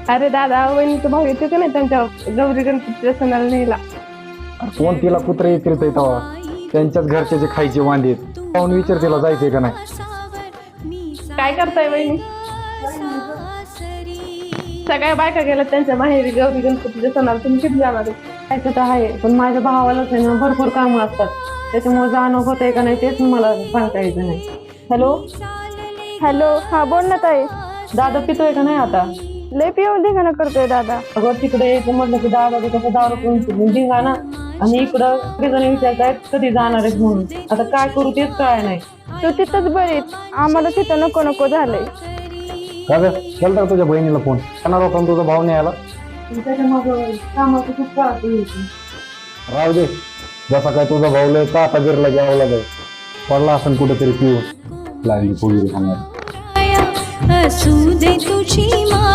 अरे दादा वहिनीचं भाऊ येते का नाही त्यांच्या गौरी गणपतीच्या सणाला नेला. कोण तिला कुत्रे येते तेव्हा त्यांच्याच घरचे जे खायचे वांदे पाहून विचार तिला जायचंय का नाही. काय करताय वहिनी? सगळ्या बायका गेल्या त्यांच्या माहेरी गौरी गणपतीच्या सणाला, तुम्ही किती जाणार आहे? जायचं तर आहे पण माझ्या भावालाच आहे ना भरपूर कामं असतात, त्याच्यामुळे जाणं होतंय का नाही तेच मला सांगता यायचं नाही. हॅलो हॅलो, हा बोल ना ताई. दादा पितोय का नाही आता? लय पिऊन धिंगाणा करतोय दादा. अगं तिकडे यायचं म्हटलं की दादा कसं दारू पिऊन धिंगाणा, आणि इकडं सगळेजण विचारतायत कधी जाणार आहेस म्हणून. आता काय करू तेच काय नाही. तू तिथंच बरीच, आम्हाला तिथं नको नको झालंय. का ग केलता तुझ्या बहिणीला फोन करणार होता तुझा भाऊ नाही आला? त्याच्या मग कामाचं खूप त्रास होईल. राहू दे, जसा काय तुझा भाऊ लय का आता गिरला घ्यावं लागेल, पडला असं कुठेतरी पिऊन लागली पोळी खाणार. असू दे तुझी माय.